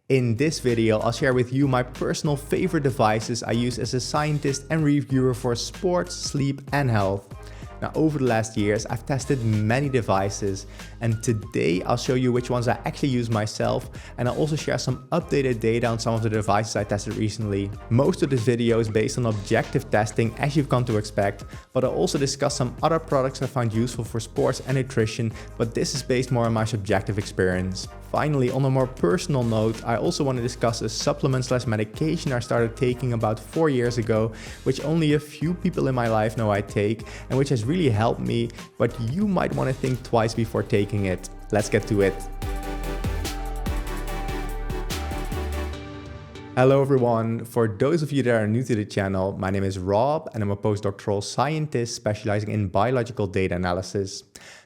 In this video, I'll share with you my personal favorite devices I use as a scientist and reviewer for sports, sleep and health. Now, over the last years, I've tested many devices, and today I'll show you which ones I actually use myself, and I'll also share some updated data on some of the devices I tested recently. Most of this video is based on objective testing, as you've come to expect, but I'll also discuss some other products I found useful for sports and nutrition, but this is based more on my subjective experience. Finally, on a more personal note, I also want to discuss a supplement/medication I started taking about 4 years ago, which only a few people in my life know I take, and which has really helped me, but you might want to think twice before taking it. Let's get to it. Hello everyone, for those of you that are new to the channel, my name is Rob and I'm a postdoctoral scientist specializing in biological data analysis.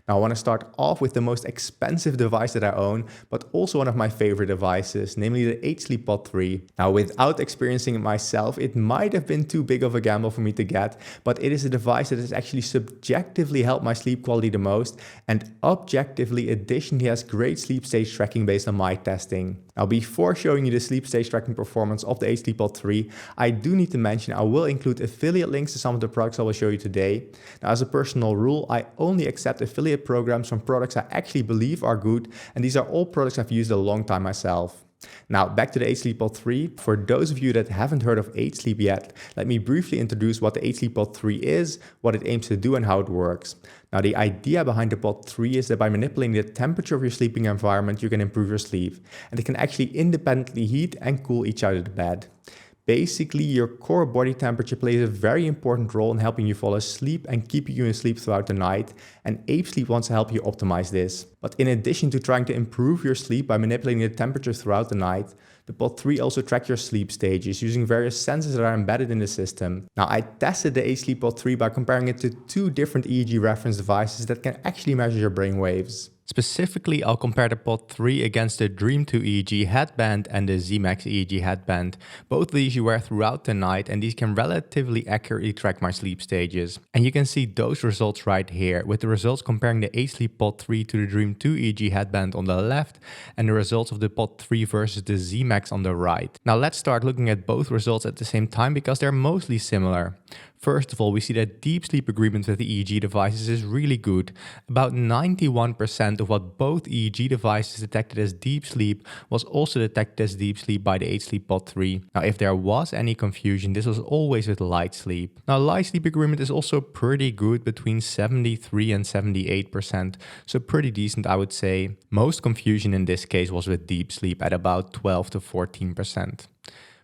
Now, I want to start off with the most expensive device that I own, but also one of my favorite devices, namely the H-Sleep Pod 3. Now, without experiencing it myself, it might have been too big of a gamble for me to get, but it is a device that has actually subjectively helped my sleep quality the most, and objectively additionally has great sleep stage tracking based on my testing. Now, before showing you the sleep stage tracking performance of the H-Sleep Pod 3, I do need to mention I will include affiliate links to some of the products I will show you today. Now, as a personal rule, I only accept affiliate programs from products I actually believe are good, and these are all products I've used a long time myself. Now, back to the H-Sleep Pod 3. For those of you that haven't heard of H-Sleep yet, let me briefly introduce what the H-Sleep Pod 3 is, what it aims to do and how it works. Now, the idea behind the Pod 3 is that by manipulating the temperature of your sleeping environment, you can improve your sleep, and it can actually independently heat and cool each out of the bed. Basically, your core body temperature plays a very important role in helping you fall asleep and keeping you in sleep throughout the night, and Ape Sleep wants to help you optimize this. But in addition to trying to improve your sleep by manipulating the temperature throughout the night, the Pod 3 also tracks your sleep stages using various sensors that are embedded in the system. Now, I tested the H-Sleep Pod 3 by comparing it to two different EEG reference devices that can actually measure your brain waves. Specifically, I'll compare the Pod 3 against the Dream 2 EEG headband and the Z-Max EEG headband. Both of these you wear throughout the night, and these can relatively accurately track my sleep stages. And you can see those results right here, with the results comparing the H-Sleep Pod 3 to the Dream 2 EEG headband on the left, and the results of the Pod 3 versus the Z-Max on the right. Now let's start looking at both results at the same time because they're mostly similar. First of all, we see that deep sleep agreement with the EEG devices is really good. About 91% of what both EEG devices detected as deep sleep was also detected as deep sleep by the H-Sleep Pod 3. Now, if there was any confusion, this was always with light sleep. Now, light sleep agreement is also pretty good, between 73 and 78%, so pretty decent, I would say. Most confusion in this case was with deep sleep at about 12 to 14%.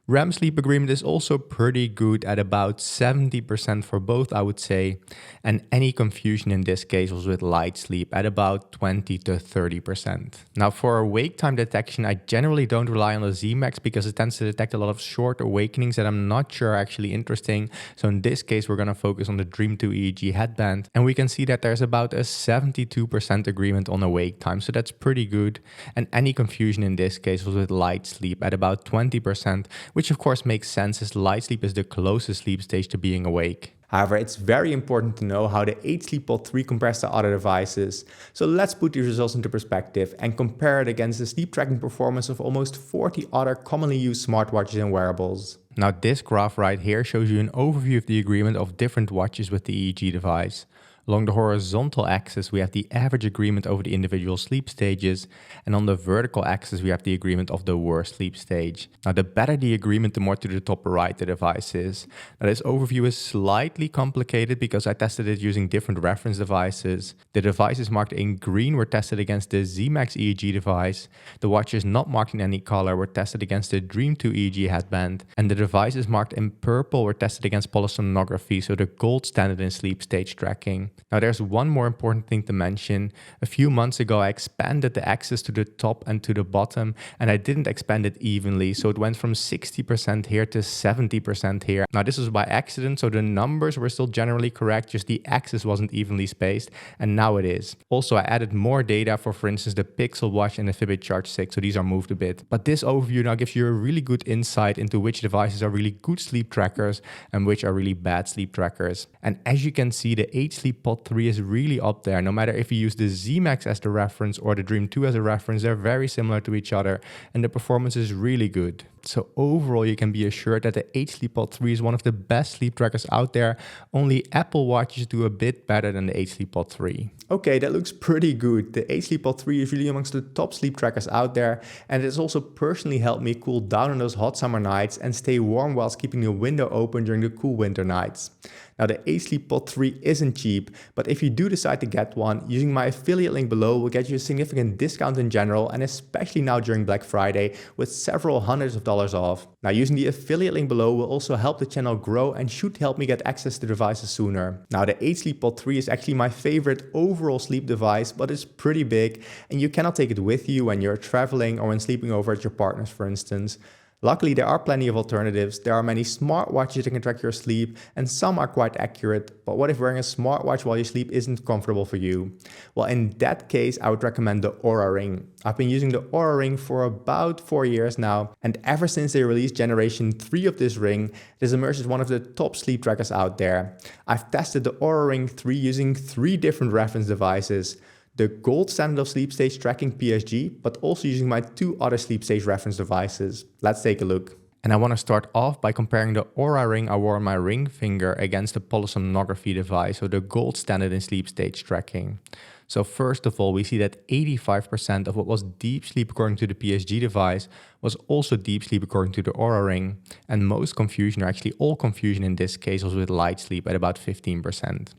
REM sleep agreement is also pretty good at about 70% for both, I would say, and any confusion in this case was with light sleep at about 20 to 30%. Now, for awake time detection, I generally don't rely on the Z-Max because it tends to detect a lot of short awakenings that I'm not sure are actually interesting. So in this case, we're going to focus on the Dream 2 EEG headband, and we can see that there's about a 72% agreement on awake time, so that's pretty good. And any confusion in this case was with light sleep at about 20%, which of course makes sense as light sleep is the closest sleep stage to being awake. However, it's very important to know how the H-Sleep Pod 3 compares to other devices. So let's put these results into perspective and compare it against the sleep tracking performance of almost 40 other commonly used smartwatches and wearables. Now, this graph right here shows you an overview of the agreement of different watches with the EEG device. Along the horizontal axis, we have the average agreement over the individual sleep stages, and on the vertical axis, we have the agreement of the worst sleep stage. Now, the better the agreement, the more to the top right the device is. Now, this overview is slightly complicated because I tested it using different reference devices. The devices marked in green were tested against the Z-Max EEG device. The watches not marked in any color were tested against the Dream 2 EEG headband, and the devices marked in purple were tested against polysomnography, so the gold standard in sleep stage tracking. Now, there's one more important thing to mention. A few months ago, I expanded the axis to the top and to the bottom, and I didn't expand it evenly, so it went from 60% here to 70% here. Now, this was by accident, so the numbers were still generally correct, just the axis wasn't evenly spaced, and now it is. Also, I added more data for instance, the Pixel Watch and the Fitbit Charge 6, so these are moved a bit. But this overview now gives you a really good insight into which devices are really good sleep trackers and which are really bad sleep trackers. And as you can see, the H-Sleep Pod 3 is really up there. No matter if you use the Z-Max as the reference or the Dream 2 as a reference, they're very similar to each other and the performance is really good. So overall, you can be assured that the H-Sleep Pod 3 is one of the best sleep trackers out there. Only Apple Watches do a bit better than the H-Sleep Pod 3. Okay, that looks pretty good. The H-Sleep Pod 3 is really amongst the top sleep trackers out there, and it has also personally helped me cool down on those hot summer nights and stay warm whilst keeping the window open during the cool winter nights. Now, the H-Sleep Pod 3 isn't cheap, but if you do decide to get one, using my affiliate link below will get you a significant discount in general, and especially now during Black Friday with several hundreds of dollars off. Now, using the affiliate link below will also help the channel grow and should help me get access to devices sooner. Now, the H-Sleep Pod 3 is actually my favorite overall sleep device, but it's pretty big and you cannot take it with you when you're traveling or when sleeping over at your partner's, for instance. Luckily, there are plenty of alternatives. There are many smartwatches that can track your sleep, and some are quite accurate. But what if wearing a smartwatch while you sleep isn't comfortable for you? Well, in that case, I would recommend the Oura Ring. I've been using the Oura Ring for about 4 years now, and ever since they released generation 3 of this ring, it has emerged as one of the top sleep trackers out there. I've tested the Oura Ring 3 using 3 different reference devices. The gold standard of sleep stage tracking PSG, but also using my 2 other sleep stage reference devices. Let's take a look. And I want to start off by comparing the Oura Ring I wore on my ring finger against the polysomnography device, so the gold standard in sleep stage tracking. So first of all, we see that 85% of what was deep sleep according to the PSG device was also deep sleep according to the Oura Ring. And most confusion, or actually all confusion in this case, was with light sleep at about 15%.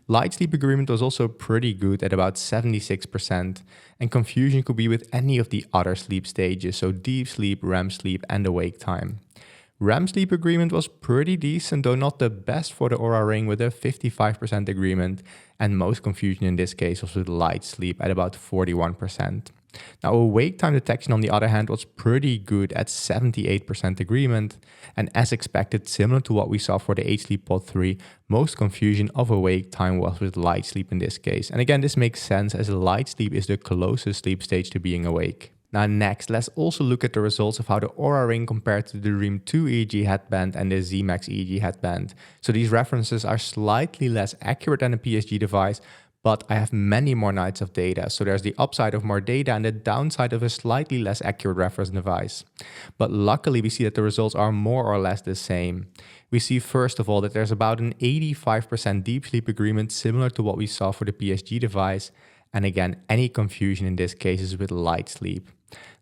Light sleep agreement was also pretty good at about 76%, and confusion could be with any of the other sleep stages, so deep sleep, REM sleep, and awake time. REM sleep agreement was pretty decent, though not the best for the Oura Ring with a 55% agreement, and most confusion in this case was with light sleep at about 41%. Now, awake time detection, on the other hand, was pretty good at 78% agreement, and as expected, similar to what we saw for the H-Sleep Pod 3, most confusion of awake time was with light sleep in this case. And again, this makes sense as light sleep is the closest sleep stage to being awake. Now next, let's also look at the results of how the Oura Ring compared to the Dream 2 EEG headband and the Z-Max EEG headband. So these references are slightly less accurate than a PSG device, but I have many more nights of data, so there's the upside of more data and the downside of a slightly less accurate reference device. But luckily we see that the results are more or less the same. We see first of all that there's about an 85% deep sleep agreement, similar to what we saw for the PSG device, and again, any confusion in this case is with light sleep.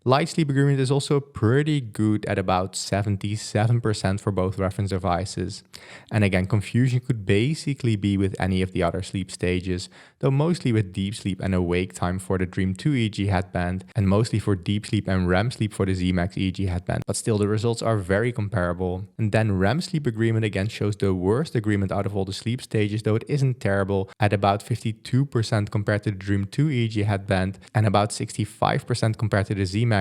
Light sleep agreement is also pretty good at about 77% for both reference devices. And again, confusion could basically be with any of the other sleep stages, though mostly with deep sleep and awake time for the Dream 2 EEG headband, and mostly for deep sleep and REM sleep for the Z-Max EEG headband. But still, the results are very comparable. And then REM sleep agreement again shows the worst agreement out of all the sleep stages, though it isn't terrible, at about 52% compared to the Dream 2 EEG headband, and about 65% compared to the Z-Max.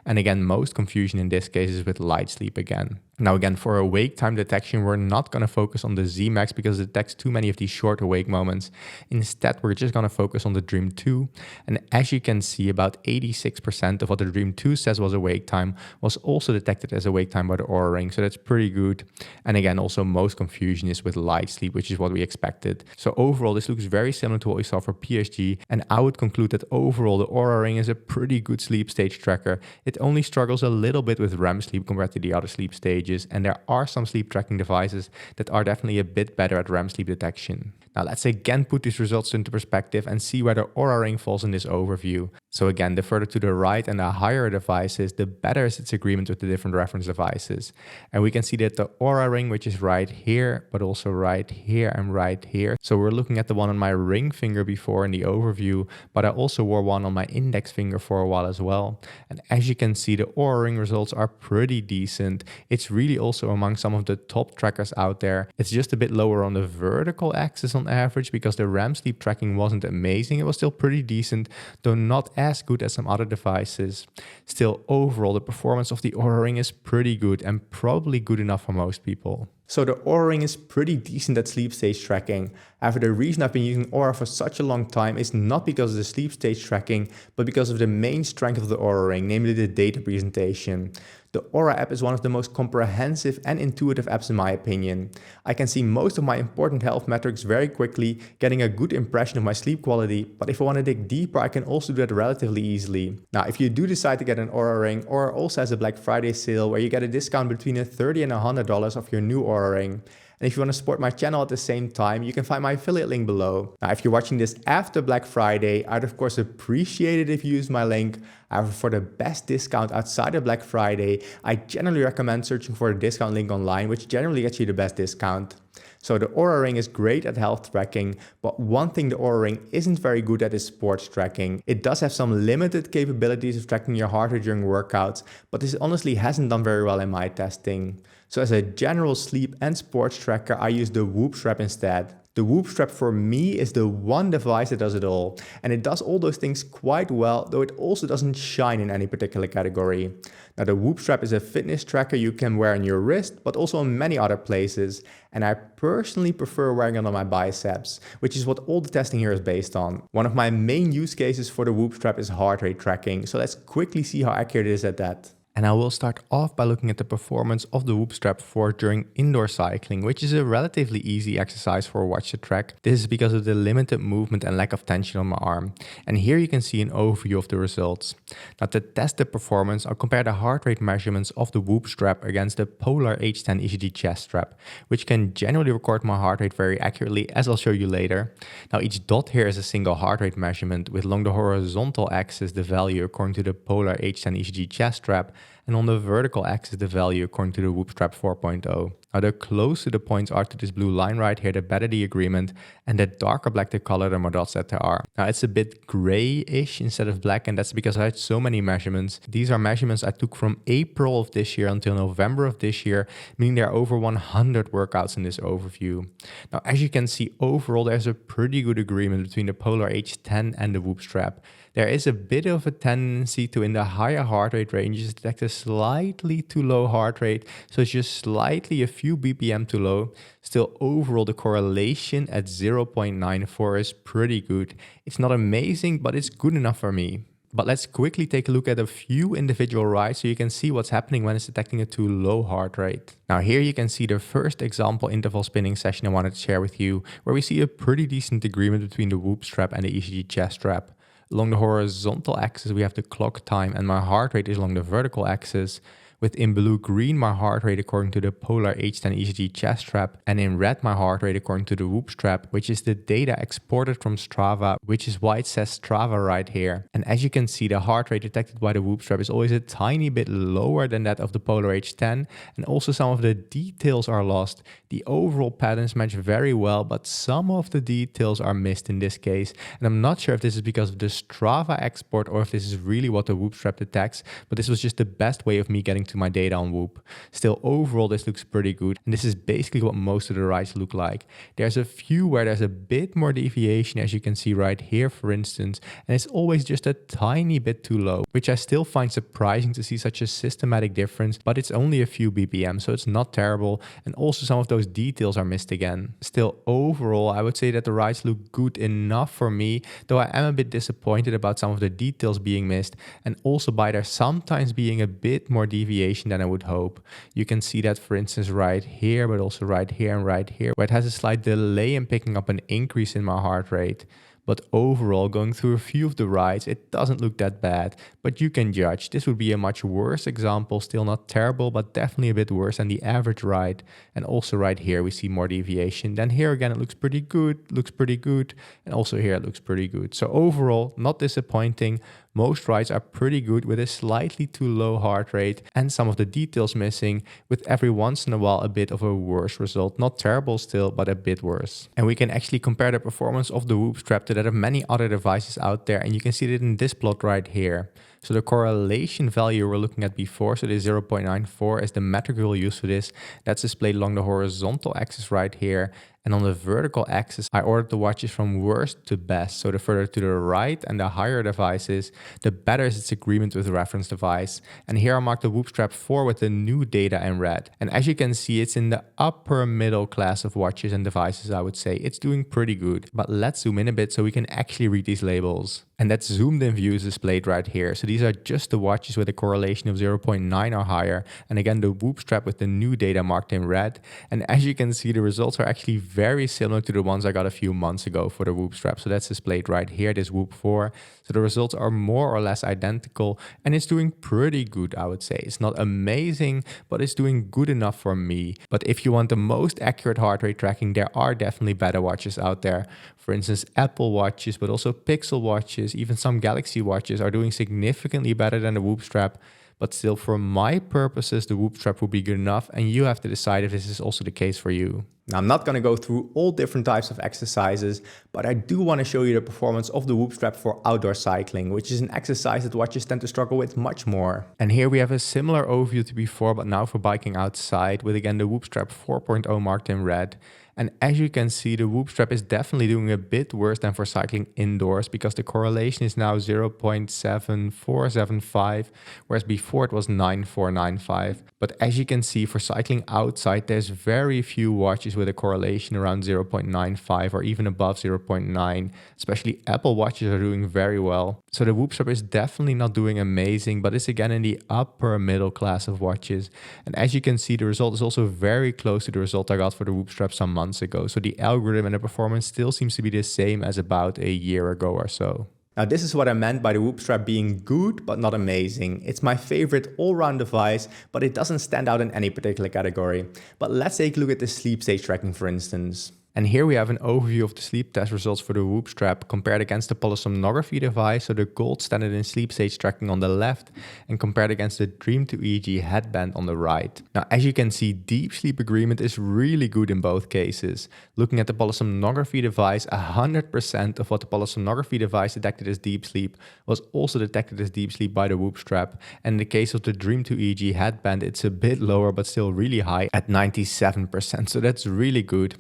And again, most confusion in this case is with light sleep again. Now again, for awake time detection, we're not going to focus on the Z-Max because it detects too many of these short awake moments. Instead, we're just going to focus on the Dream 2. And as you can see, about 86% of what the Dream 2 says was awake time was also detected as awake time by the Oura Ring. So that's pretty good. And again, also most confusion is with light sleep, which is what we expected. So overall, this looks very similar to what we saw for PSG. And I would conclude that overall, the Oura Ring is a pretty good sleep stage tracker. It only struggles a little bit with REM sleep compared to the other sleep stages. And there are some sleep tracking devices that are definitely a bit better at REM sleep detection. Now let's again put these results into perspective and see where the Oura Ring falls in this overview. So again, the further to the right and the higher devices, the better is its agreement with the different reference devices. And we can see that the Oura Ring, which is right here, but also right here and right here. So we're looking at the one on my ring finger before in the overview, but I also wore one on my index finger for a while as well. And as you can see, the Oura Ring results are pretty decent. It's really also among some of the top trackers out there. It's just a bit lower on the vertical axis on average because the REM sleep tracking wasn't amazing. It was still pretty decent, though not as good as some other devices. Still, overall, the performance of the Oura Ring is pretty good and probably good enough for most people. So the Oura Ring is pretty decent at sleep stage tracking. However, the reason I've been using Oura for such a long time is not because of the sleep stage tracking, but because of the main strength of the Oura Ring, namely the data presentation. The Oura app is one of the most comprehensive and intuitive apps in my opinion. I can see most of my important health metrics very quickly, getting a good impression of my sleep quality, but if I want to dig deeper, I can also do that relatively easily. Now, if you do decide to get an Oura Ring, Oura also has a Black Friday sale where you get a discount between $30 and $100 off your new Oura Ring. And if you want to support my channel at the same time, you can find my affiliate link below. Now, if you're watching this after Black Friday, I'd of course appreciate it if you use my link. However, for the best discount outside of Black Friday, I generally recommend searching for the discount link online, which generally gets you the best discount. So the Oura Ring is great at health tracking, but one thing the Oura Ring isn't very good at is sports tracking. It does have some limited capabilities of tracking your heart rate during workouts, but this honestly hasn't done very well in my testing. So as a general sleep and sports tracker, I use the Whoop strap instead. The Whoop strap for me is the one device that does it all, and it does all those things quite well, though it also doesn't shine in any particular category. Now the Whoop strap is a fitness tracker you can wear on your wrist, but also in many other places, and I personally prefer wearing it on my biceps, which is what all the testing here is based on. One of my main use cases for the Whoop strap is heart rate tracking, so let's quickly see how accurate it is at that. And I will start off by looking at the performance of the Whoop strap 4 during indoor cycling, which is a relatively easy exercise for a watch to track. This is because of the limited movement and lack of tension on my arm. And here you can see an overview of the results. Now to test the performance, I'll compare the heart rate measurements of the Whoop strap against the Polar H10 ECG chest strap, which can generally record my heart rate very accurately, as I'll show you later. Now each dot here is a single heart rate measurement, with along the horizontal axis the value according to the Polar H10 ECG chest strap, and on the vertical axis the value according to the Whoop strap 4.0. Now the closer the points are to this blue line right here, the better the agreement, and the darker black the color, the more dots that there are. Now it's a bit grayish instead of black, and that's because I had so many measurements. These are measurements I took from April of this year until November of this year, meaning there are over 100 workouts in this overview. Now as you can see, overall there's a pretty good agreement between the Polar H10 and the Whoop strap. There is a bit of a tendency to, in the higher heart rate ranges, detect a slightly too low heart rate, so it's just slightly a few BPM too low. Still, overall, the correlation at 0.94 is pretty good. It's not amazing, but it's good enough for me. But let's quickly take a look at a few individual rides so you can see what's happening when it's detecting a too low heart rate. Now here you can see the first example interval spinning session I wanted to share with you, where we see a pretty decent agreement between the Whoop strap and the ECG chest strap. Along the horizontal axis we have the clock time, and my heart rate is along the vertical axis, with in blue-green my heart rate according to the Polar H10 ECG chest strap, and in red my heart rate according to the Whoop strap, which is the data exported from Strava, which is why it says Strava right here. And as you can see, the heart rate detected by the Whoop strap is always a tiny bit lower than that of the Polar H10, and also some of the details are lost. The overall patterns match very well, but some of the details are missed in this case, and I'm not sure if this is because of the Strava export or if this is really what the Whoop strap detects, but this was just the best way of me getting to my data on Whoop. Still, overall this looks pretty good, and this is basically what most of the rides look like. There's a few where there's a bit more deviation, as you can see right here for instance, and it's always just a tiny bit too low, which I still find surprising to see such a systematic difference, but it's only a few BPM, so it's not terrible, and also some of those details are missed again. Still, overall I would say that the rides look good enough for me, though I am a bit disappointed about some of the details being missed, and also by there sometimes being a bit more deviation than I would hope. You can see that for instance right here, but also right here and right here, where it has a slight delay in picking up an increase in my heart rate. But overall, going through a few of the rides, it doesn't look that bad, but you can judge. This would be a much worse example, still not terrible, but definitely a bit worse than the average ride. And also right here, we see more deviation. Then here again, it looks pretty good, and also here it looks pretty good. So overall, not disappointing. Most rides are pretty good with a slightly too low heart rate and some of the details missing, with every once in a while a bit of a worse result. Not terrible still, but a bit worse. And we can actually compare the performance of the Whoop strap to that of many other devices out there, and you can see it in this plot right here. So the correlation value we're looking at before, so the 0.94 is the metric we'll use for this. That's displayed along the horizontal axis right here. And on the vertical axis, I ordered the watches from worst to best. So the further to the right and the higher the device is, the better is its agreement with the reference device. And here I marked the Whoop Strap 4 with the new data in red. And as you can see, it's in the upper middle class of watches and devices, I would say. It's doing pretty good. But let's zoom in a bit so we can actually read these labels. And that zoomed in view is displayed right here. So these are just the watches with a correlation of 0.9 or higher. And again, the Whoop Strap with the new data marked in red. And as you can see, the results are actually very similar to the ones I got a few months ago for the Whoop Strap. So that's displayed right here, this Whoop 4. So the results are more or less identical, and it's doing pretty good, I would say. It's not amazing, but it's doing good enough for me. But if you want the most accurate heart rate tracking, there are definitely better watches out there. For instance, Apple watches, but also Pixel watches, even some Galaxy watches are doing significantly better than the Whoop Strap. But still, for my purposes, the Whoop Strap would be good enough, and you have to decide if this is also the case for you. Now, I'm not going to go through all different types of exercises, but I do want to show you the performance of the Whoop Strap for outdoor cycling, which is an exercise that watches tend to struggle with much more. And here we have a similar overview to before, but now for biking outside, with again the Whoop Strap 4.0 marked in red. And as you can see, the Whoop Strap is definitely doing a bit worse than for cycling indoors, because the correlation is now 0.7475, whereas before it was 9495. But as you can see, for cycling outside, there's very few watches with a correlation around 0.95 or even above 0.9. Especially Apple watches are doing very well. So the Whoop Strap is definitely not doing amazing, but it's again in the upper middle class of watches. And as you can see, the result is also very close to the result I got for the Whoop Strap some months ago. So the algorithm and the performance still seems to be the same as about a year ago or so. Now, this is what I meant by the Whoop Strap being good, but not amazing. It's my favorite all-round device, but it doesn't stand out in any particular category. But let's take a look at the sleep stage tracking, for instance. And here we have an overview of the sleep test results for the Whoop Strap compared against the polysomnography device, so the gold standard in sleep stage tracking on the left, and compared against the Dream 2 EEG headband on the right. Now, as you can see, deep sleep agreement is really good in both cases. Looking at the polysomnography device, 100% of what the polysomnography device detected as deep sleep was also detected as deep sleep by the Whoop Strap. And in the case of the Dream 2 EEG headband, it's a bit lower, but still really high at 97%. So that's really good.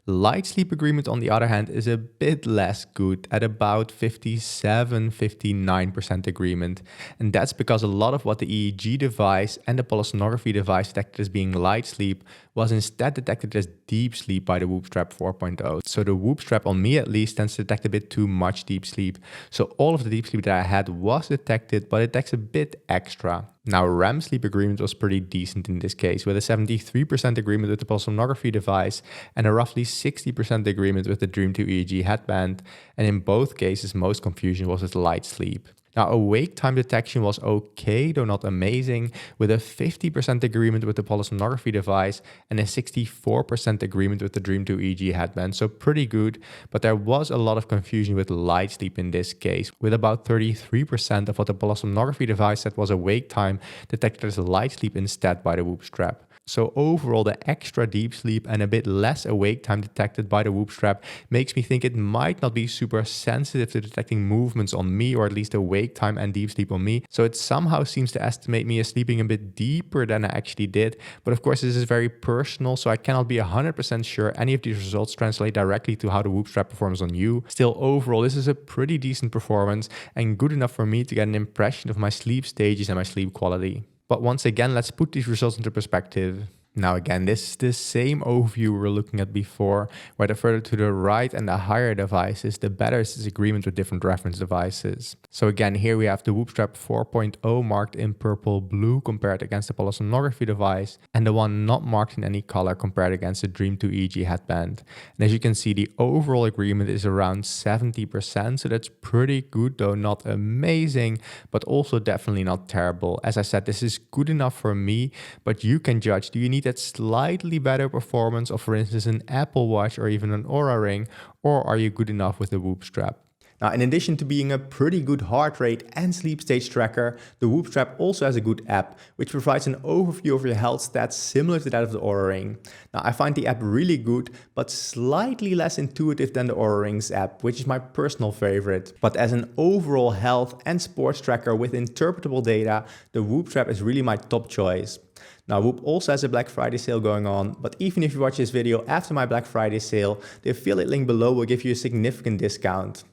Light sleep agreement, on the other hand, is a bit less good at about 57-59% agreement. And that's because a lot of what the EEG device and the polysomnography device detected as being light sleep was instead detected as deep sleep by the Whoop Strap 4.0. So the Whoop Strap, on me at least, tends to detect a bit too much deep sleep. So all of the deep sleep that I had was detected, but it detects a bit extra. Now, REM sleep agreement was pretty decent in this case, with a 73% agreement with the polysomnography device and a roughly 60% agreement with the Dream 2 EEG headband. And in both cases, most confusion was with light sleep. Now, awake time detection was okay, though not amazing, with a 50% agreement with the polysomnography device and a 64% agreement with the Dream 2 EEG headband. So pretty good, but there was a lot of confusion with light sleep in this case, with about 33% of what the polysomnography device said was awake time detected as light sleep instead by the Whoop Strap. So overall, the extra deep sleep and a bit less awake time detected by the Whoop Strap makes me think it might not be super sensitive to detecting movements on me, or at least awake time and deep sleep on me. So it somehow seems to estimate me as sleeping a bit deeper than I actually did. But of course, this is very personal, so I cannot be 100% sure any of these results translate directly to how the Whoop Strap performs on you. Still, overall, this is a pretty decent performance and good enough for me to get an impression of my sleep stages and my sleep quality. But once again, let's put these results into perspective. Now again, this is the same overview we were looking at before, where the further to the right and the higher devices, the better is this agreement with different reference devices. So again, here we have the Whoop Strap 4.0 marked in purple blue compared against the polysomnography device, and the one not marked in any color compared against the Dream 2 EEG headband. And as you can see, the overall agreement is around 70%, so that's pretty good, though not amazing, but also definitely not terrible. As I said, this is good enough for me, but you can judge. Do you need that slightly better performance of, for instance, an Apple Watch or even an Oura ring, or are you good enough with the Whoop Strap? Now, in addition to being a pretty good heart rate and sleep stage tracker, the Whoop strap also has a good app, which provides an overview of your health stats similar to that of the Oura Ring. Now, I find the app really good, but slightly less intuitive than the Oura Ring's app, which is my personal favorite. But as an overall health and sports tracker with interpretable data, the Whoop strap is really my top choice. Now, Whoop also has a Black Friday sale going on, but even if you watch this video after my Black Friday sale, the affiliate link below will give you a significant discount.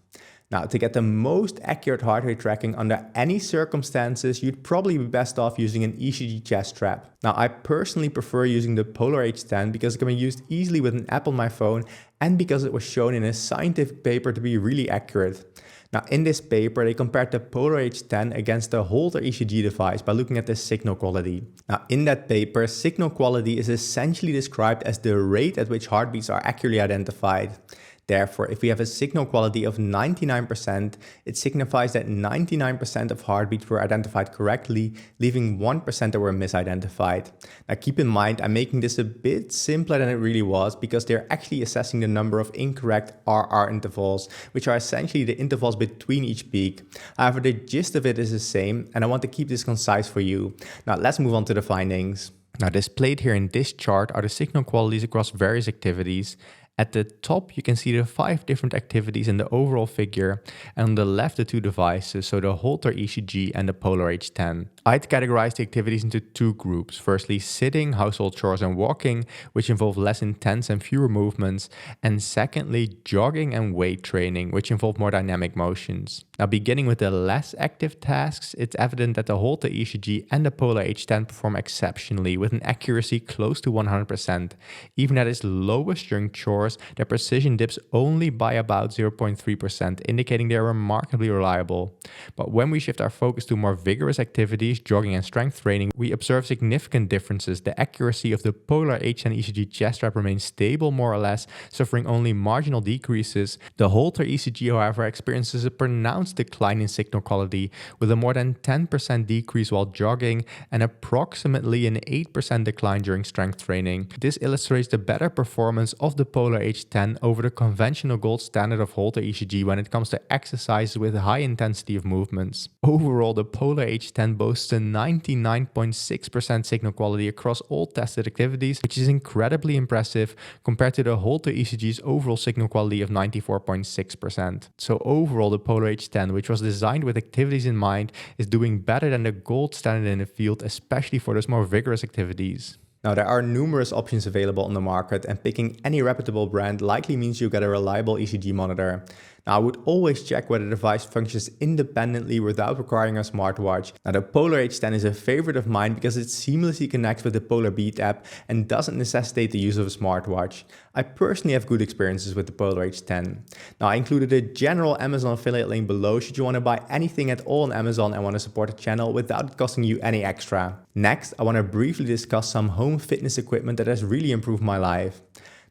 Now, to get the most accurate heart rate tracking under any circumstances, you'd probably be best off using an ECG chest strap. Now, I personally prefer using the Polar H10 because it can be used easily with an app on my phone and because it was shown in a scientific paper to be really accurate. Now, in this paper, they compared the Polar H10 against the Holter ECG device by looking at the signal quality. Now, in that paper, signal quality is essentially described as the rate at which heartbeats are accurately identified. Therefore, if we have a signal quality of 99%, it signifies that 99% of heartbeats were identified correctly, leaving 1% that were misidentified. Now keep in mind, I'm making this a bit simpler than it really was because they're actually assessing the number of incorrect RR intervals, which are essentially the intervals between each peak. However, the gist of it is the same, and I want to keep this concise for you. Now let's move on to the findings. Now displayed here in this chart are the signal qualities across various activities. At the top, you can see the 5 different activities in the overall figure, and on the left the 2 devices, so the Holter ECG and the Polar H10. I'd categorize the activities into 2 groups. Firstly, sitting, household chores and walking, which involve less intense and fewer movements, and secondly, jogging and weight training, which involve more dynamic motions. Now, beginning with the less active tasks, it's evident that the Holter ECG and the Polar H10 perform exceptionally with an accuracy close to 100%. Even at its lowest during chores, their precision dips only by about 0.3%, indicating they are remarkably reliable. But when we shift our focus to more vigorous activities, jogging and strength training, we observe significant differences. The accuracy of the Polar H10 ECG chest strap remains stable more or less, suffering only marginal decreases. The Holter ECG, however, experiences a pronounced decline in signal quality, with a more than 10% decrease while jogging and approximately an 8% decline during strength training. This illustrates the better performance of the Polar H10 over the conventional gold standard of Holter ECG when it comes to exercises with a high intensity of movements. Overall, the Polar H10 boasts a 99.6% signal quality across all tested activities, which is incredibly impressive compared to the Holter ECG's overall signal quality of 94.6%. So overall, the Polar H10, which was designed with activities in mind, is doing better than the gold standard in the field, especially for those more vigorous activities. Now, there are numerous options available on the market, and picking any reputable brand likely means you get a reliable ECG monitor. Now, I would always check whether the device functions independently without requiring a smartwatch. Now, the Polar H10 is a favorite of mine because it seamlessly connects with the Polar Beat app and doesn't necessitate the use of a smartwatch. I personally have good experiences with the Polar H10. Now, I included a general Amazon affiliate link below should you want to buy anything at all on Amazon and want to support the channel without it costing you any extra. Next, I want to briefly discuss some home fitness equipment that has really improved my life.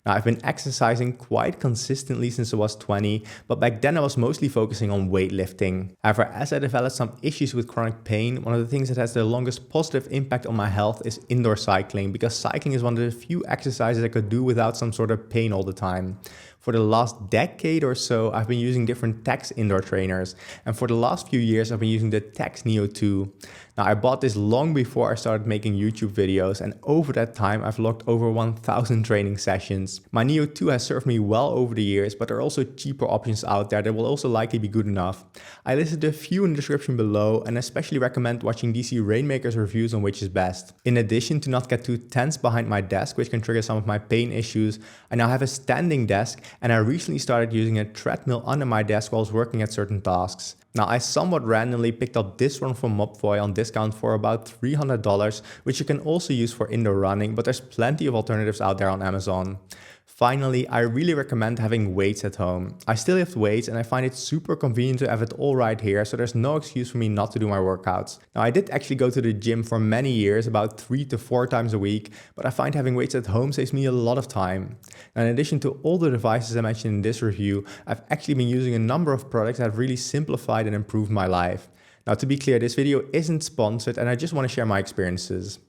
Now, I've been exercising quite consistently since I was 20, but back then I was mostly focusing on weightlifting. However, as I developed some issues with chronic pain, one of the things that has the longest positive impact on my health is indoor cycling, because cycling is one of the few exercises I could do without some sort of pain all the time. For the last decade or so, I've been using different Tex indoor trainers, and for the last few years, I've been using the Tex Neo 2. Now, I bought this long before I started making YouTube videos, and over that time, I've logged over 1,000 training sessions. My Neo 2 has served me well over the years, but there are also cheaper options out there that will also likely be good enough. I listed a few in the description below, and especially recommend watching DC Rainmaker's reviews on which is best. In addition to not get too tense behind my desk, which can trigger some of my pain issues, I now have a standing desk, and I recently started using a treadmill under my desk while I was working at certain tasks. Now, I somewhat randomly picked up this one from Mobvoi on discount for about $300, which you can also use for indoor running, but there's plenty of alternatives out there on Amazon. Finally, I really recommend having weights at home. I still lift weights and I find it super convenient to have it all right here, so there's no excuse for me not to do my workouts. Now, I did actually go to the gym for many years, about 3 to 4 times a week, but I find having weights at home saves me a lot of time. Now, in addition to all the devices I mentioned in this review, I've actually been using a number of products that have really simplified and improved my life. Now, to be clear, this video isn't sponsored and I just want to share my experiences.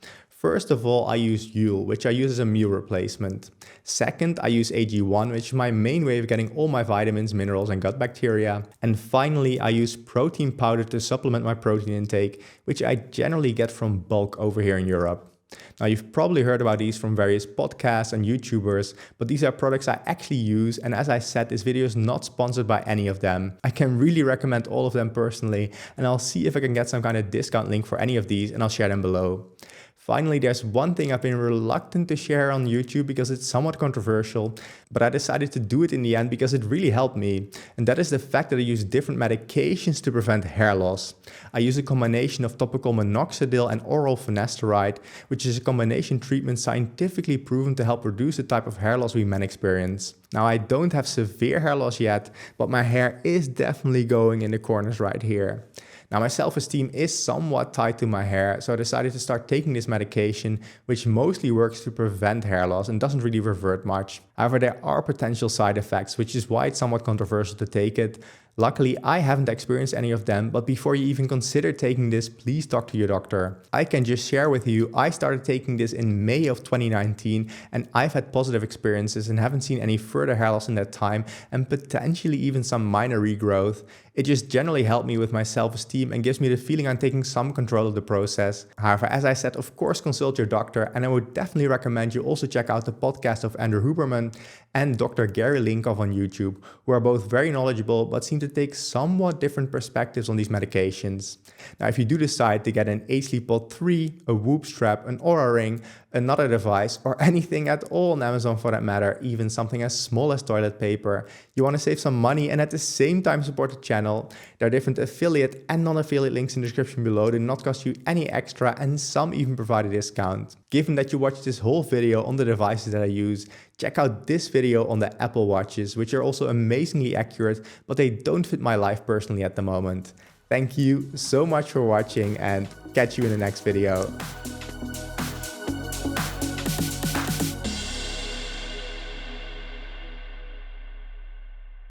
First of all, I use Yule, which I use as a meal replacement. Second, I use AG1, which is my main way of getting all my vitamins, minerals, and gut bacteria. And finally, I use protein powder to supplement my protein intake, which I generally get from bulk over here in Europe. Now, you've probably heard about these from various podcasts and YouTubers, but these are products I actually use, and as I said, this video is not sponsored by any of them. I can really recommend all of them personally, and I'll see if I can get some kind of discount link for any of these, and I'll share them below. Finally, there's one thing I've been reluctant to share on YouTube because it's somewhat controversial, but I decided to do it in the end because it really helped me. And that is the fact that I use different medications to prevent hair loss. I use a combination of topical minoxidil and oral finasteride, which is a combination treatment scientifically proven to help reduce the type of hair loss we men experience. Now, I don't have severe hair loss yet, but my hair is definitely going in the corners right here. Now, my self-esteem is somewhat tied to my hair, so I decided to start taking this medication, which mostly works to prevent hair loss and doesn't really revert much. However, there are potential side effects, which is why it's somewhat controversial to take it. Luckily, I haven't experienced any of them, but before you even consider taking this, please talk to your doctor. I can just share with you, I started taking this in May of 2019, and I've had positive experiences and haven't seen any further hair loss in that time, and potentially even some minor regrowth. It just generally helped me with my self-esteem and gives me the feeling I'm taking some control of the process. However, as I said, of course, consult your doctor, and I would definitely recommend you also check out the podcast of Andrew Huberman and Dr. Gary Linkov on YouTube, who are both very knowledgeable but seem to take somewhat different perspectives on these medications. Now, if you do decide to get an H-Sleep Pod 3, a Whoop strap, an Oura ring, another device, or anything at all on Amazon for that matter, even something as small as toilet paper, you want to save some money and at the same time support the channel, there are different affiliate and non-affiliate links in the description below. They do not cost you any extra, and some even provide a discount. Given that you watched this whole video on the devices that I use, check out this video on the Apple Watches, which are also amazingly accurate, but they don't fit my life personally at the moment. Thank you so much for watching, and catch you in the next video.